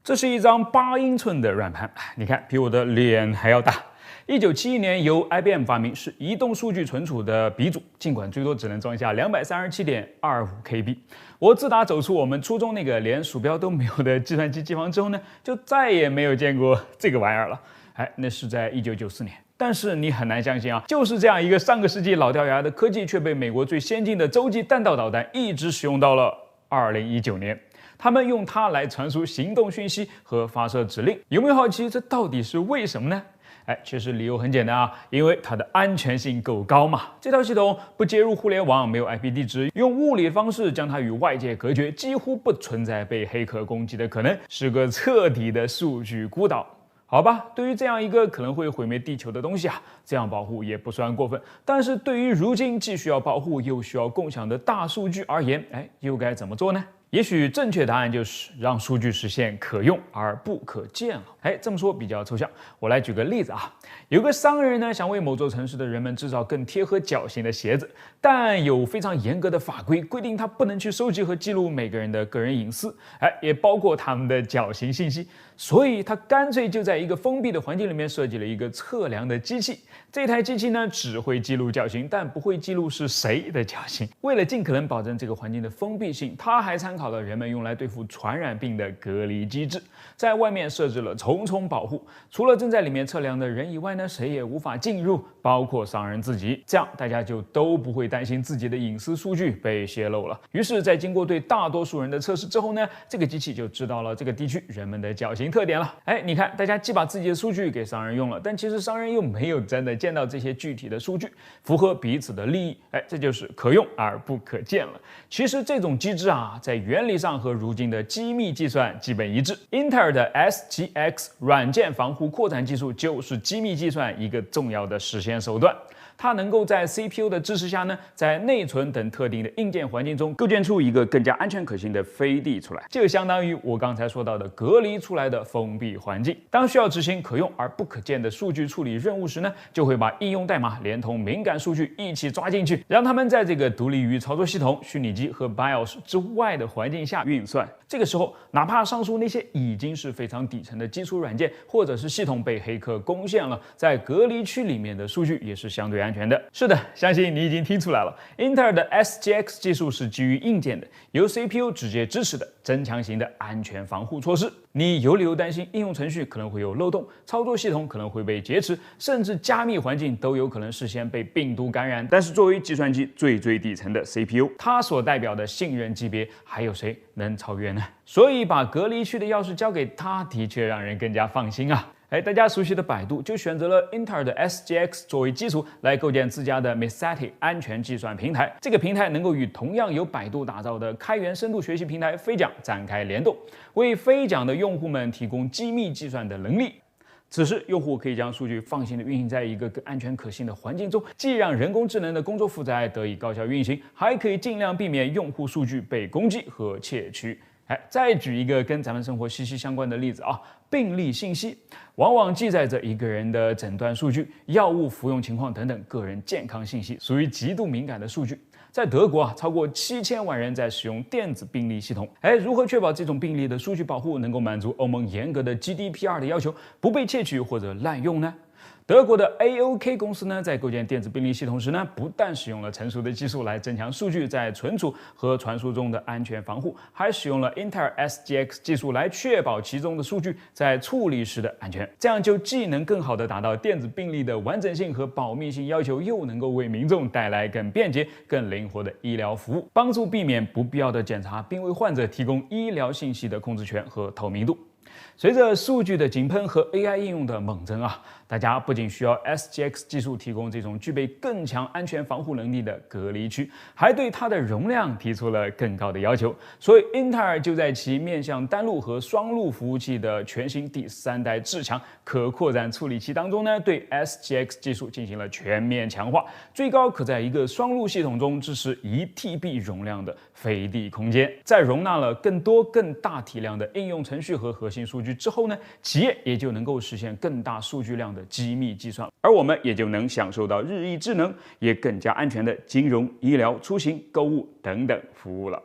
这是一张8英寸的软盘，你看比我的脸还要大。1971年由 IBM 发明，是移动数据存储的鼻祖，尽管最多只能装下237.25 KB。我自打走出我们初中那个连鼠标都没有的计算机机房之后呢，就再也没有见过这个玩意儿了。那是在1994年。但是你很难相信啊，就是这样一个上个世纪老掉牙的科技，却被美国最先进的洲际弹道导弹一直使用到了2019年。他们用它来传输行动讯息和发射指令，有没有好奇这到底是为什么呢？其实理由很简单啊，因为它的安全性够高嘛。这套系统不接入互联网，没有 IP 地址，用物理方式将它与外界隔绝，几乎不存在被黑客攻击的可能，是个彻底的数据孤岛。好吧，对于这样一个可能会毁灭地球的东西啊，这样保护也不算过分。但是对于如今既需要保护又需要共享的大数据而言，又该怎么做呢？也许正确答案就是让数据实现可用而不可见了。这么说比较抽象，我来举个例子啊。有个商人呢，想为某座城市的人们制造更贴合脚型的鞋子，但有非常严格的法规规定他不能去收集和记录每个人的个人隐私，也包括他们的脚型信息。所以他干脆就在一个封闭的环境里面设计了一个测量的机器。这台机器呢，只会记录脚型，但不会记录是谁的脚型。为了尽可能保证这个环境的封闭性，他还参考了人们用来对付传染病的隔离机制，在外面设置了重重保护。除了正在里面测量的人以外呢，谁也无法进入，包括商人自己。这样大家就都不会担心自己的隐私数据被泄露了。于是，在经过对大多数人的测试之后呢，这个机器就知道了这个地区人们的脚型特点了。你看，大家既把自己的数据给商人用了，但其实商人又没有真的见到这些具体的数据，符合彼此的利益。这就是可用而不可见了。其实这种机制啊，在原理上和如今的机密计算基本一致。英特尔的 SGX 软件防护扩展技术就是机密计算一个重要的实现手段。它能够在 CPU 的支持下呢，在内存等特定的硬件环境中构建出一个更加安全可信的飞地出来，就相当于我刚才说到的隔离出来的封闭环境。当需要执行可用而不可见的数据处理任务时呢，就会把应用代码连同敏感数据一起抓进去，让它们在这个独立于操作系统、虚拟机和 BIOS 之外的环境下运算。这个时候，哪怕上述那些已经是非常底层的基础软件或者是系统被黑客攻陷了，在隔离区里面的数据也是相对安全的。是的，相信你已经听出来了，英特尔的 SGX 技术是基于硬件的，由 CPU 直接支持的增强型的安全防护措施。你有理由担心应用程序可能会有漏洞，操作系统可能会被劫持，甚至加密环境都有可能事先被病毒感染。但是作为计算机最底层的 CPU， 它所代表的信任级别，还有谁能超越呢？所以把隔离区的钥匙交给它，的确让人更加放心啊。大家熟悉的百度就选择了英特尔的 SGX 作为基础来构建自家的 Messati 安全计算平台。这个平台能够与同样由百度打造的开源深度学习平台飞桨展开联动，为飞桨的用户们提供机密计算的能力。此时，用户可以将数据放心地运行在一个更安全可信的环境中，既让人工智能的工作负载得以高效运行，还可以尽量避免用户数据被攻击和窃取。再举一个跟咱们生活息息相关的例子啊，病历信息往往记载着一个人的诊断数据、药物服用情况等等个人健康信息，属于极度敏感的数据。在德国超过7000万人在使用电子病历系统。如何确保这种病历的数据保护能够满足欧盟严格的 GDPR 的要求，不被窃取或者滥用呢？德国的 AOK 公司呢，在构建电子病历系统时呢，不但使用了成熟的技术来增强数据在存储和传输中的安全防护，还使用了英特尔 SGX 技术来确保其中的数据在处理时的安全。这样就既能更好地达到电子病历的完整性和保密性要求，又能够为民众带来更便捷、更灵活的医疗服务，帮助避免不必要的检查，并为患者提供医疗信息的控制权和透明度。随着数据的井喷和 AI 应用的猛增啊，大家不仅需要 SGX 技术提供这种具备更强安全防护能力的隔离区，还对它的容量提出了更高的要求。所以英特尔就在其面向单路和双路服务器的全新第3代至强可扩展处理器当中呢，对 SGX 技术进行了全面强化，最高可在一个双路系统中支持1TB 容量的飞地空间。在容纳了更多更大体量的应用程序和核心数据之后呢，企业也就能够实现更大数据量的机密计算，而我们也就能享受到日益智能也更加安全的金融、医疗、出行、购物等等服务了。